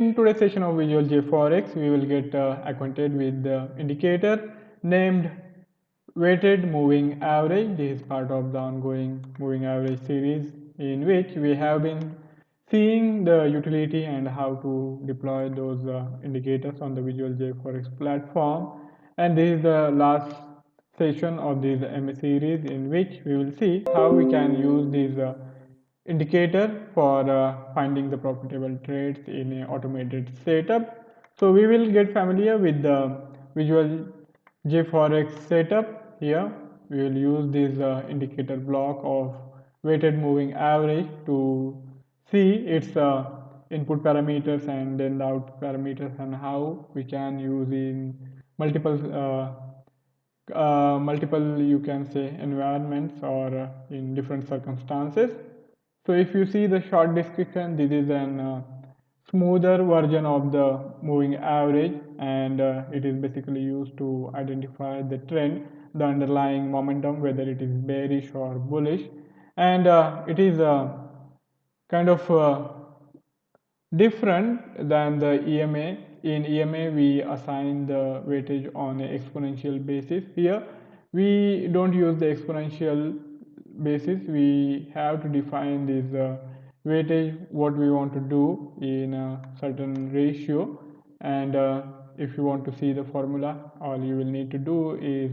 In today's session of Visual JForex, we will get acquainted with the indicator named weighted moving average. This is part of the ongoing moving average series in which we have been seeing the utility and how to deploy those indicators on the Visual JForex platform. And this is the last session of this MA series in which we will see how we can use these indicator for finding the profitable trades in an automated setup. So we will get familiar with the Visual JForex setup. Here we will use this indicator block of weighted moving average to see its input parameters and then the output parameters, and how we can use in multiple you can say environments or in different circumstances. So if you see the short description, this is an smoother version of the moving average, and it is basically used to identify the trend, the underlying momentum, whether it is bearish or bullish. And it is kind of different than the EMA. In EMA, we assign the weightage on an exponential basis. Here, we don't use the exponential basis. We have to define this weightage, what we want to do in a certain ratio. And if you want to see the formula, all you will need to do is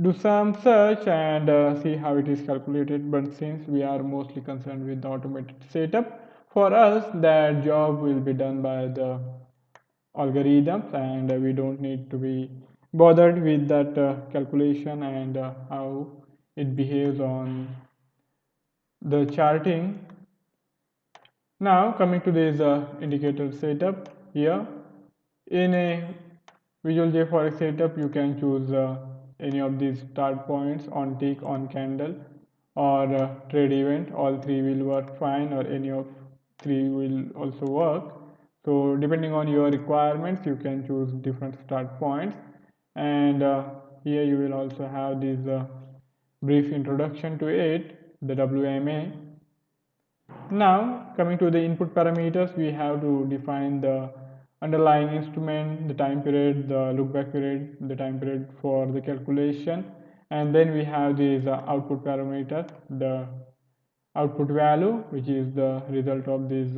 do some search and see how it is calculated. But since we are mostly concerned with the automated setup, for us that job will be done by the algorithms, and we don't need to be bothered with that calculation and how it behaves on the charting. Now coming to this indicator setup, here in a Visual JForex setup, you can choose any of these start points, on tick, on candle, or trade event. All three will work fine, or any of three will also work. So depending on your requirements, you can choose different start points. And here you will also have this brief introduction to it, the WMA. Now coming to the input parameters, we have to define the underlying instrument, the time period, the look back period, the time period for the calculation, and then we have this output parameter, the output value, which is the result of this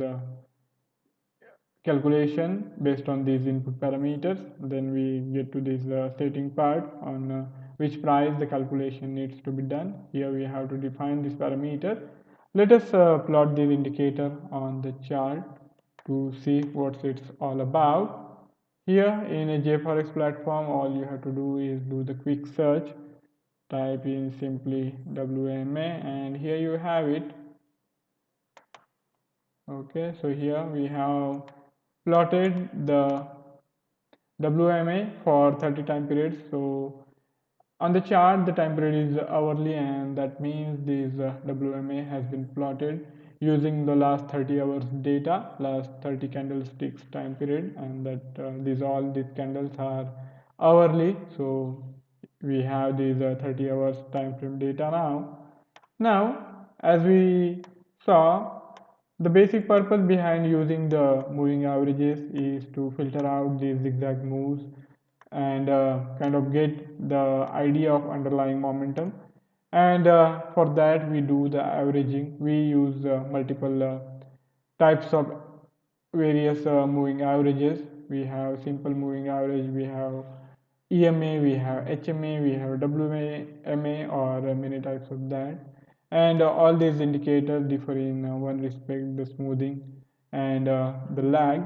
calculation based on these input parameters. Then we get to this setting part on which price the calculation needs to be done. Here we have to define this parameter. Let us plot this indicator on the chart to see what it's all about. Here in a JForex platform, all you have to do is do the quick search, type in simply WMA, and here you have it. Okay, so here we have plotted the WMA for 30 time periods. So on the chart, the time period is hourly, and that means this WMA has been plotted using the last 30 hours data, last 30 candlesticks time period, and that these candles are hourly. So we have these 30 hours time frame data now. Now, as we saw, the basic purpose behind using the moving averages is to filter out these zigzag moves and kind of get the idea of underlying momentum. And for that, we do the averaging. We use multiple types of various moving averages. We have simple moving average, we have EMA, we have HMA, we have WMA, or many types of that. And all these indicators differ in one respect, the smoothing and the lag.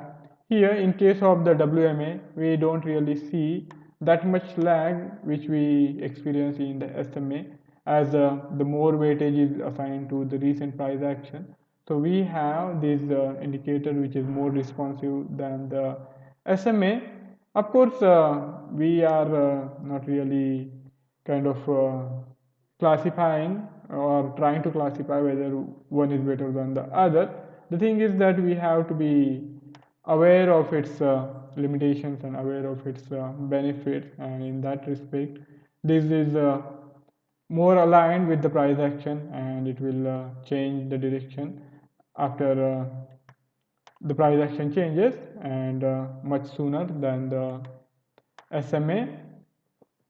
Here, in case of the WMA, we don't really see that much lag which we experience in the SMA, as the more weightage is assigned to the recent price action. So we have this indicator which is more responsive than the SMA. Of course, we are not really kind of classifying or trying to classify whether one is better than the other. The thing is that we have to be aware of its limitations and aware of its benefits, and in that respect, this is more aligned with the price action, and it will change the direction after the price action changes, and much sooner than the SMA.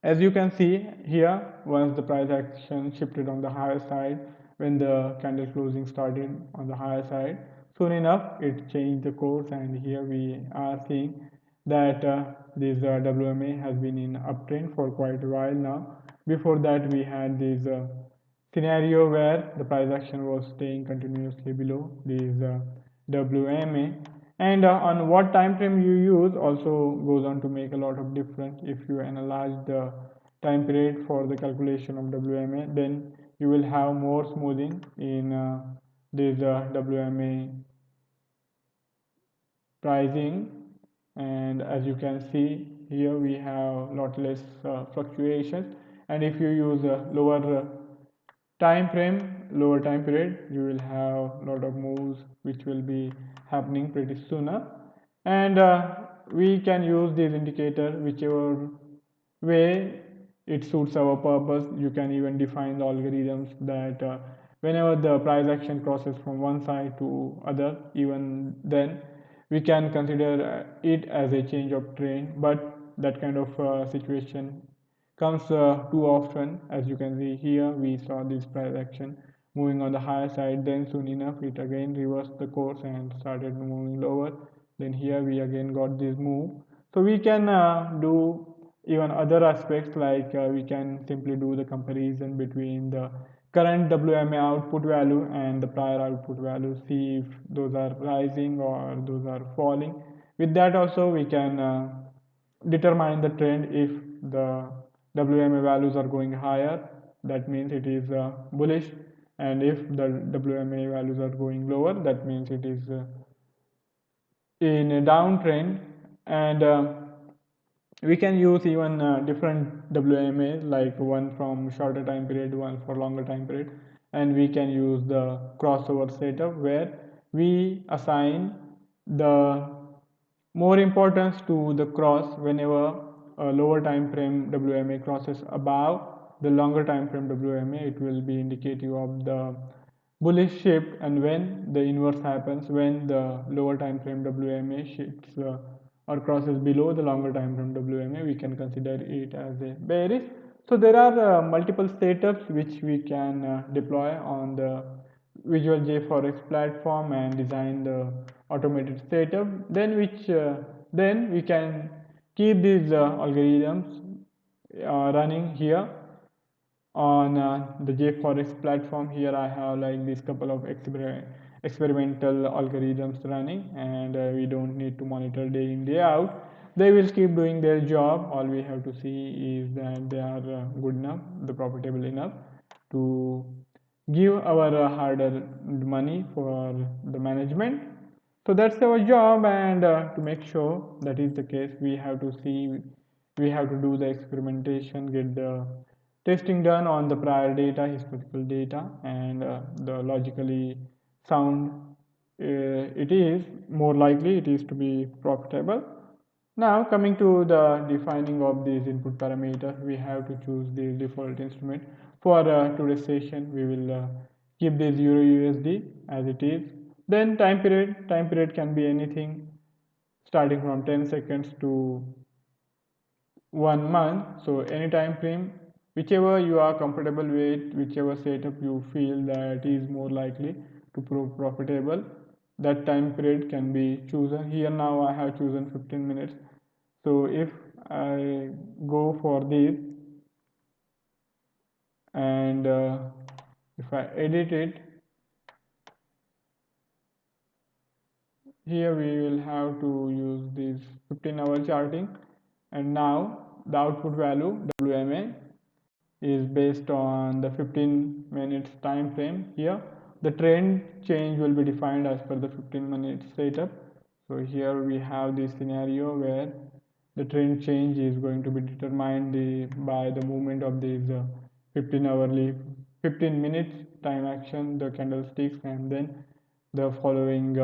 As you can see here, once the price action shifted on the higher side, when the candle closing started on the higher side, soon enough it changed the course, and here we are seeing that this WMA has been in uptrend for quite a while now. Before that, we had this scenario where the price action was staying continuously below this WMA, and on what time frame you use also goes on to make a lot of difference. If you analyze the time period for the calculation of WMA, then you will have more smoothing in this WMA pricing. And as you can see here, we have lot less fluctuations, and if you use a lower time period, you will have a lot of moves which will be happening pretty sooner. And we can use this indicator whichever way it suits our purpose. You can even define the algorithms that whenever the price action crosses from one side to other, even then we can consider it as a change of trend. But that kind of situation comes too often. As you can see here, we saw this price action moving on the higher side, then soon enough it again reversed the course and started moving lower. Then here we again got this move. So we can do even other aspects, like we can simply do the comparison between the current WMA output value and the prior output value, see if those are rising or those are falling. With that also we can determine the trend. If the WMA values are going higher, that means it is bullish, and if the WMA values are going lower, that means it is in a downtrend. And we can use even different WMAs, like one from shorter time period, one for longer time period, and we can use the crossover setup where we assign the more importance to the cross. Whenever a lower time frame WMA crosses above the longer time frame WMA, it will be indicative of the bullish shift, and when the inverse happens, when the lower time frame WMA shifts or crosses below the longer time frame WMA, we can consider it as a bearish. So there are multiple setups which we can deploy on the Visual JForex platform and design the automated setup. Then we can keep these algorithms running here on the JForex platform. Here I have like this couple of experimental algorithms running, and we don't need to monitor day in day out. They will keep doing their job. All we have to see is that they are good enough, the profitable enough to give our harder money for the management. So that's our job, and to make sure that is the case, we have to do the experimentation, get the testing done on the prior data, historical data, and the logically sound. It is more likely it is to be profitable. Now coming to the defining of these input parameters, we have to choose the default instrument. For today's session, we will keep this Euro USD as it is. Then time period can be anything starting from 10 seconds to 1 month. So any time frame, whichever you are comfortable with, whichever setup you feel that is more likely to prove profitable, that time period can be chosen. Here now I have chosen 15 minutes. So if I go for this, and if I edit it, here we will have to use this 15-hour charting. And now the output value WMA is based on the 15 minutes time frame. Here the trend change will be defined as per the 15 minutes setup. So here we have this scenario where the trend change is going to be determined by the movement of these 15 minutes time action, the candlesticks, and then the following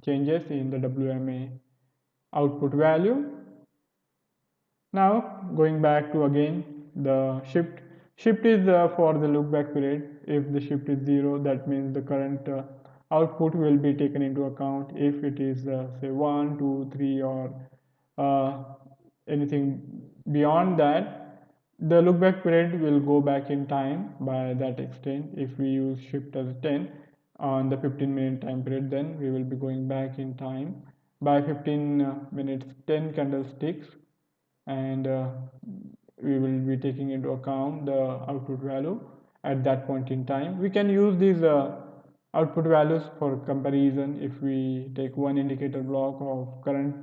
changes in the WMA output value. Now going back to again the shift. Shift is for the look back period. If the shift is 0, that means the current output will be taken into account. If it is say 1, 2, 3, or uh, anything beyond that, the look back period will go back in time by that extent. If we use shift as 10 on the 15-minute time period, then we will be going back in time by 15 minutes 10 candlesticks, and we will be taking into account the output value at that point in time. We can use these output values for comparison. If we take one indicator block of current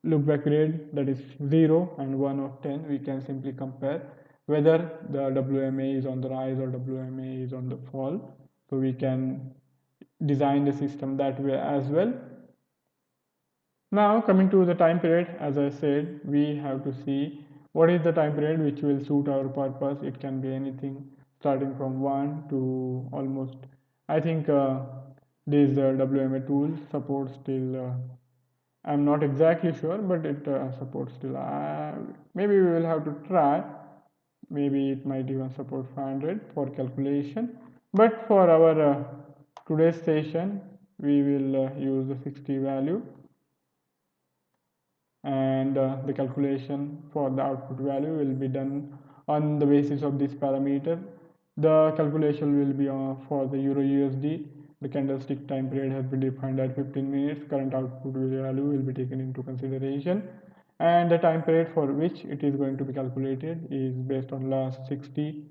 look back period, that is 0 and 1 of 10, we can simply compare whether the WMA is on the rise or WMA is on the fall. So we can design the system that way as well. Now coming to the time period, as I said, we have to see what is the time period which will suit our purpose. It can be anything starting from 1 to almost, I think this WMA tool supports till, I'm not exactly sure, but it supports till, maybe we will have to try. Maybe it might even support 500 for calculation. But for our today's session, we will use the 60 value, and the calculation for the output value will be done on the basis of this parameter. The calculation will be for the Euro USD. The candlestick time period has been defined at 15 minutes. Current output value will be taken into consideration, and the time period for which it is going to be calculated is based on last 60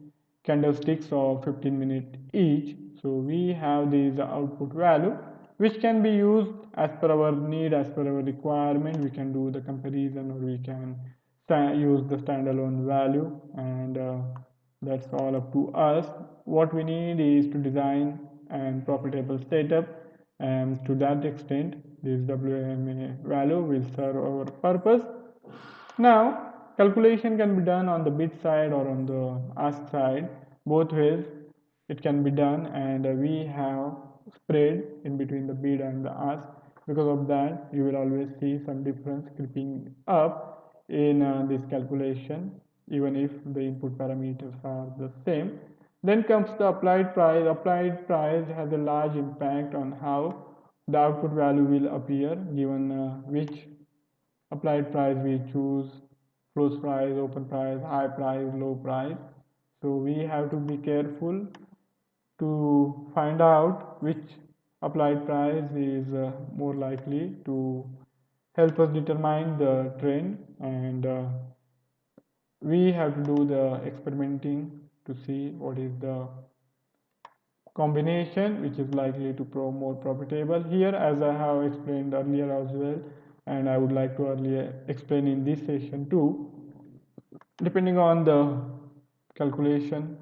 candlesticks of 15 minutes each. So we have this output value which can be used as per our need, as per our requirement. We can do the comparison, or we can use the standalone value, and that's all up to us. What we need is to design and profitable setup, and to that extent this WMA value will serve our purpose. Now calculation can be done on the bid side or on the ask side. Both ways it can be done, and we have spread in between the bid and the ask. Because of that, you will always see some difference creeping up in this calculation, even if the input parameters are the same. Then comes the applied price. Applied price has a large impact on how the output value will appear, given which applied price we choose: close price, open price, high price, low price. So we have to be careful to find out which applied price is more likely to help us determine the trend, and we have to do the experimenting to see what is the combination which is likely to prove more profitable. Here, as I have explained earlier as well, and I would like to earlier explain in this session too, depending on the calculation,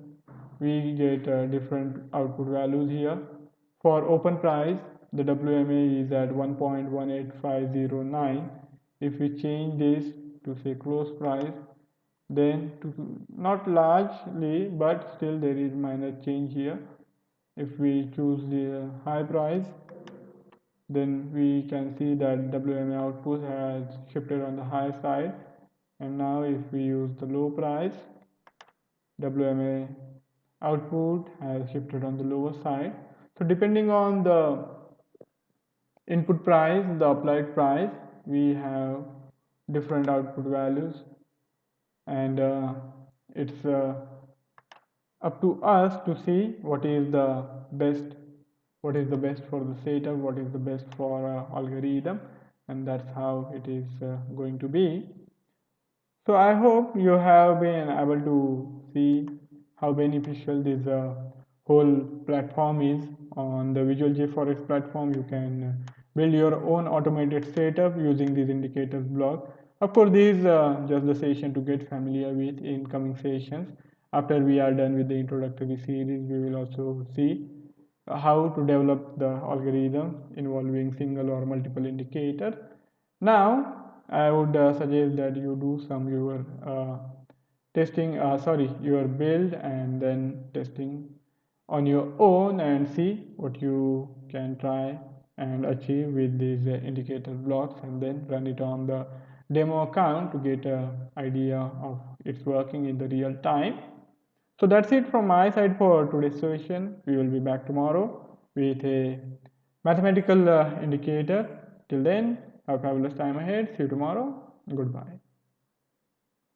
we get different output values here. For open price, the WMA is at 1.18509. If we change this to say close price, then not largely, but still there is minor change here. If we choose the high price, then we can see that WMA output has shifted on the high side. And now if we use the low price, WMA output has shifted on the lower side. So depending on the input price, the applied price, we have different output values, and it's up to us to see what is the best for the setup, what is the best for algorithm, and that's how it is going to be. So I hope you have been able to see how beneficial this whole platform is. On the Visual JForex platform, you can build your own automated setup using these indicators block. Of course, this is just the session to get familiar with. In coming sessions, after we are done with the introductory series, we will also see how to develop the algorithm involving single or multiple indicators. Now I would suggest that you do some your testing, your build and then testing on your own, and see what you can try and achieve with these indicator blocks, and then run it on the demo account to get an idea of its working in the real time. So that's it from my side for today's session. We will be back tomorrow with a mathematical indicator. Till then, have a fabulous time ahead. See you tomorrow. Goodbye.